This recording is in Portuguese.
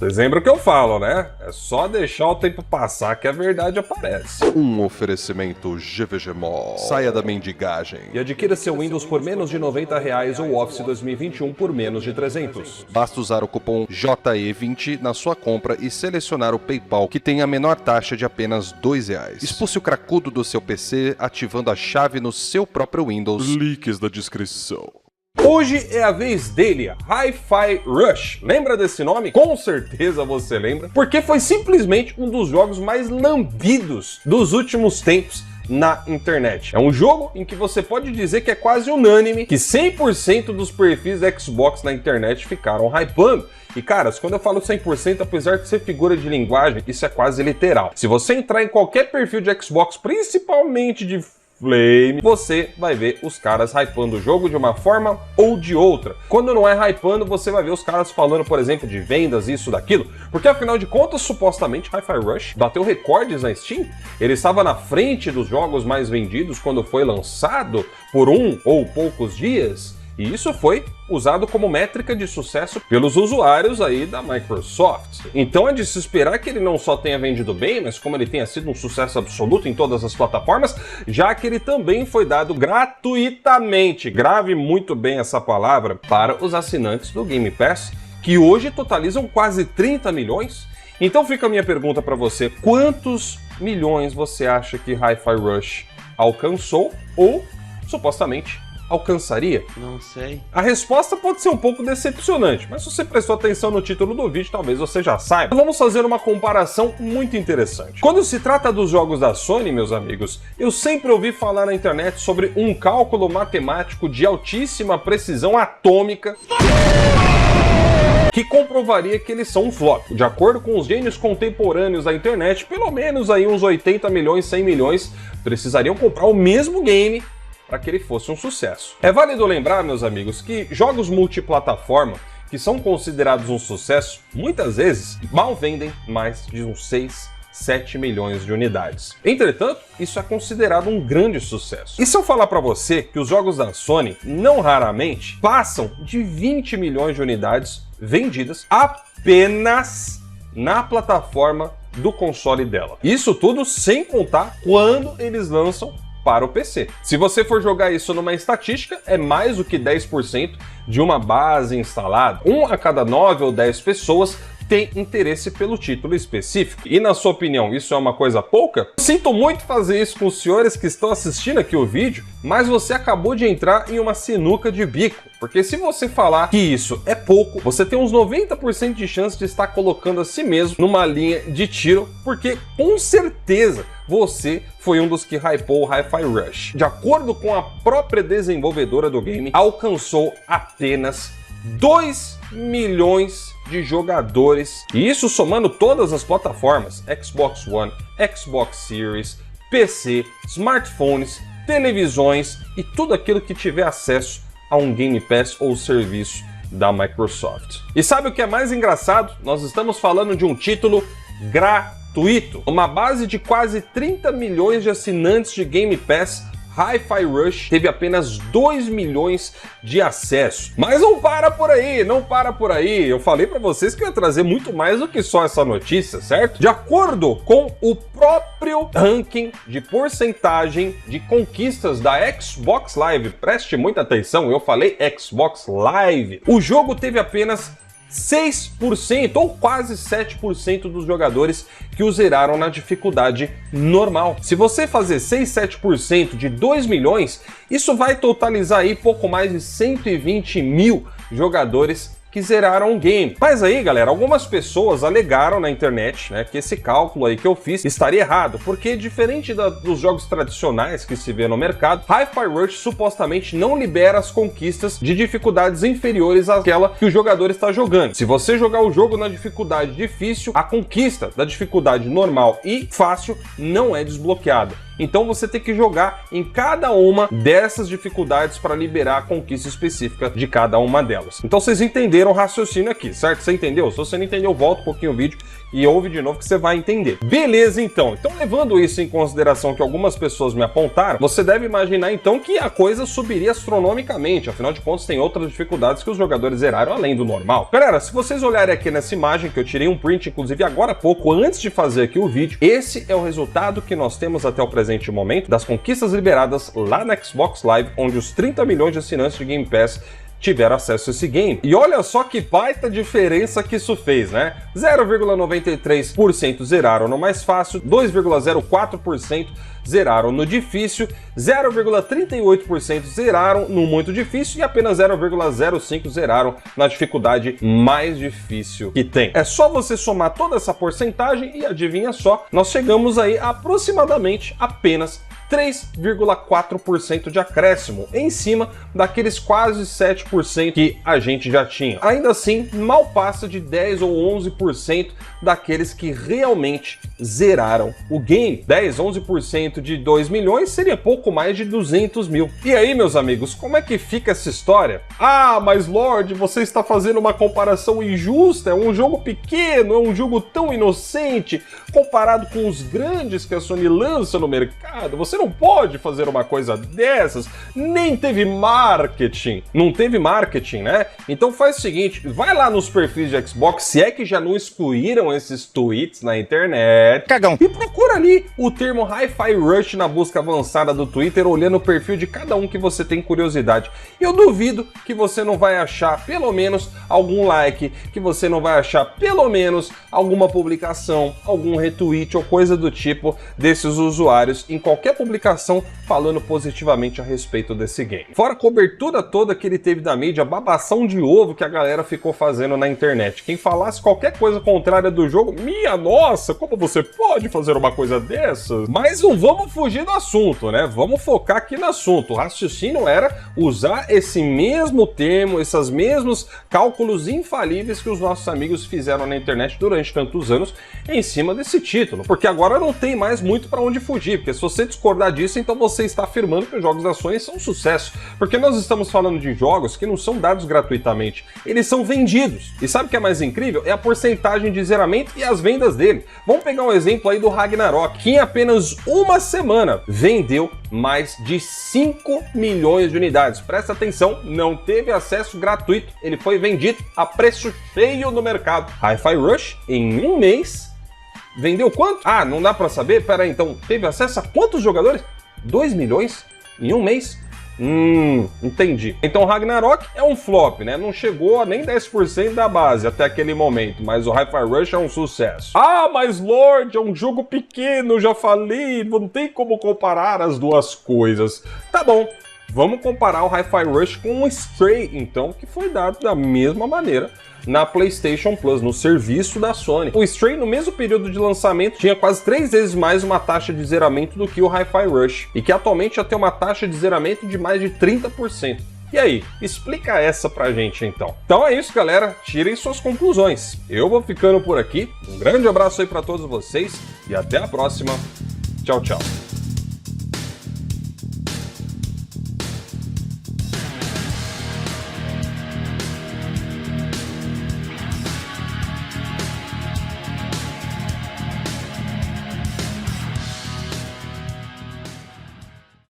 Vocês lembram o que eu falo, né? É só deixar o tempo passar que a verdade aparece. Um oferecimento GVG Mall. Saia da mendigagem. E adquira seu Windows por menos de R$90 ou Office 2021 por menos de 300. Basta usar o cupom JE20 na sua compra e selecionar o PayPal, que tem a menor taxa de apenas R$2. Expulse o cracudo do seu PC ativando a chave no seu próprio Windows. Links na descrição. Hoje é a vez dele, Hi-Fi Rush. Lembra desse nome? Com certeza você lembra, porque foi simplesmente um dos jogos mais lambidos dos últimos tempos na internet. É um jogo em que você pode dizer que é quase unânime que 100% dos perfis Xbox na internet ficaram hypando. E caras, quando eu falo 100%, apesar de ser figura de linguagem, isso é quase literal. Se você entrar em qualquer perfil de Xbox, principalmente de Flame, você vai ver os caras hypando o jogo de uma forma ou de outra. Quando não é hypando, você vai ver os caras falando, por exemplo, de vendas, isso, daquilo, porque afinal de contas, supostamente, Hi-Fi Rush bateu recordes na Steam. Ele estava na frente dos jogos mais vendidos quando foi lançado por um ou poucos dias. E isso foi usado como métrica de sucesso pelos usuários aí da Microsoft. Então é de se esperar que ele não só tenha vendido bem, mas como ele tenha sido um sucesso absoluto em todas as plataformas, já que ele também foi dado gratuitamente, grave muito bem essa palavra, para os assinantes do Game Pass, que hoje totalizam quase 30 milhões. Então fica a minha pergunta para você, quantos milhões você acha que Hi-Fi Rush alcançou ou, supostamente, alcançaria? Não sei. A resposta pode ser um pouco decepcionante, mas se você prestou atenção no título do vídeo, talvez você já saiba. Vamos fazer uma comparação muito interessante. Quando se trata dos jogos da Sony, meus amigos, eu sempre ouvi falar na internet sobre um cálculo matemático de altíssima precisão atômica que comprovaria que eles são um flop. De acordo com os gênios contemporâneos da internet, pelo menos aí uns 80 milhões, 100 milhões precisariam comprar o mesmo game para que ele fosse um sucesso. É válido lembrar, meus amigos, que jogos multiplataforma que são considerados um sucesso, muitas vezes mal vendem mais de uns 6, 7 milhões de unidades. Entretanto, isso é considerado um grande sucesso. E se eu falar para você que os jogos da Sony não raramente passam de 20 milhões de unidades vendidas apenas na plataforma do console dela? Isso tudo sem contar quando eles lançam para o PC. Se você for jogar isso numa estatística, é mais do que 10% de uma base instalada. 1 a cada 9 ou 10 pessoas tem interesse pelo título específico. E na sua opinião, isso é uma coisa pouca? Sinto muito fazer isso com os senhores que estão assistindo aqui o vídeo, mas você acabou de entrar em uma sinuca de bico. Porque se você falar que isso é pouco, você tem uns 90% de chance de estar colocando a si mesmo numa linha de tiro, porque com certeza você foi um dos que hypou o Hi-Fi Rush. De acordo com a própria desenvolvedora do game, alcançou apenas 2 milhões de jogadores, e isso somando todas as plataformas, Xbox One, Xbox Series, PC, smartphones, televisões e tudo aquilo que tiver acesso a um Game Pass ou serviço da Microsoft. E sabe o que é mais engraçado? Nós estamos falando de um título gratuito. Uma base de quase 30 milhões de assinantes de Game Pass, Hi-Fi Rush teve apenas 2 milhões de acessos. Mas não para por aí, não para por aí. Eu falei para vocês que eu ia trazer muito mais do que só essa notícia, certo? De acordo com o próprio ranking de porcentagem de conquistas da Xbox Live, preste muita atenção, eu falei Xbox Live, o jogo teve apenas 6% ou quase 7% dos jogadores que o zeraram na dificuldade normal. Se você fazer 6, 7% de 2 milhões, isso vai totalizar aí pouco mais de 120 mil jogadores que zeraram o game. Mas aí, galera, algumas pessoas alegaram na internet, né, que esse cálculo aí que eu fiz estaria errado, porque diferente dos jogos tradicionais que se vê no mercado, Hi-Fi Rush supostamente não libera as conquistas de dificuldades inferiores àquela que o jogador está jogando. Se você jogar o jogo na dificuldade difícil, a conquista da dificuldade normal e fácil não é desbloqueada. Então você tem que jogar em cada uma dessas dificuldades para liberar a conquista específica de cada uma delas. Então vocês entenderam o raciocínio aqui, certo? Você entendeu? Se você não entendeu, volta um pouquinho o vídeo e ouve de novo que você vai entender. Beleza, então. Então, levando isso em consideração que algumas pessoas me apontaram, você deve imaginar, então, que a coisa subiria astronomicamente. Afinal de contas, tem outras dificuldades que os jogadores zeraram além do normal. Galera, se vocês olharem aqui nessa imagem, que eu tirei um print, inclusive, agora há pouco, antes de fazer aqui o vídeo, esse é o resultado que nós temos até o presente momento das conquistas liberadas lá na Xbox Live, onde os 30 milhões de assinantes de Game Pass tiveram acesso a esse game. E olha só que baita diferença que isso fez, né? 0,93% zeraram no mais fácil, 2,04% zeraram no difícil, 0,38% zeraram no muito difícil e apenas 0,05% zeraram na dificuldade mais difícil que tem. É só você somar toda essa porcentagem e adivinha só, nós chegamos aí a aproximadamente apenas 3,4% de acréscimo, em cima daqueles quase 7% que a gente já tinha. Ainda assim, mal passa de 10 ou 11% daqueles que realmente zeraram o game. 10, 11% de 2 milhões seria pouco mais de 200 mil. E aí, meus amigos, como é que fica essa história? Ah, mas Lorde, você está fazendo uma comparação injusta, é um jogo pequeno, é um jogo tão inocente, comparado com os grandes que a Sony lança no mercado, você não pode fazer uma coisa dessas, nem teve marketing. Não teve marketing, né? Então faz o seguinte, vai lá nos perfis de Xbox, se é que já não excluíram esses tweets na internet, cagão, e procura ali o termo Hi-Fi Rush na busca avançada do Twitter, olhando o perfil de cada um que você tem curiosidade. Eu duvido que você não vai achar pelo menos algum like, que você não vai achar pelo menos alguma publicação, algum retweet ou coisa do tipo desses usuários em qualquer publicação falando positivamente a respeito desse game. Fora a cobertura toda que ele teve da mídia, a babação de ovo que a galera ficou fazendo na internet. Quem falasse qualquer coisa contrária do jogo, minha nossa, como você pode fazer uma coisa dessa? Mas não vamos fugir do assunto, né? Vamos focar aqui no assunto. O raciocínio era usar esse mesmo termo, esses mesmos cálculos infalíveis que os nossos amigos fizeram na internet durante tantos anos em cima desse título. Porque agora não tem mais muito para onde fugir, porque se você discordar disso, então você está afirmando que os jogos da Sony são um sucesso. Porque nós estamos falando de jogos que não são dados gratuitamente, eles são vendidos. E sabe o que é mais incrível? É a porcentagem de zeramento e as vendas dele. Vamos pegar um exemplo aí do Ragnarok, que em apenas uma semana vendeu mais de 5 milhões de unidades. Presta atenção, não teve acesso gratuito, ele foi vendido a preço cheio no mercado. Hi-Fi Rush, em um mês, vendeu quanto? Ah, não dá pra saber? Pera aí, então, teve acesso a quantos jogadores? 2 milhões em um mês? Entendi. Então Ragnarok é um flop, né? Não chegou a nem 10% da base até aquele momento, mas o Hi-Fi Rush é um sucesso. Ah, mas Lorde, é um jogo pequeno, já falei, não tem como comparar as duas coisas. Tá bom, vamos comparar o Hi-Fi Rush com o Stray, então, que foi dado da mesma maneira na PlayStation Plus, no serviço da Sony. O Stray, no mesmo período de lançamento, tinha quase 3 vezes mais uma taxa de zeramento do que o Hi-Fi Rush, e que atualmente já tem uma taxa de zeramento de mais de 30%. E aí, explica essa pra gente então. Então é isso, galera, tirem suas conclusões. Eu vou ficando por aqui, um grande abraço aí pra todos vocês, e até a próxima. Tchau, tchau.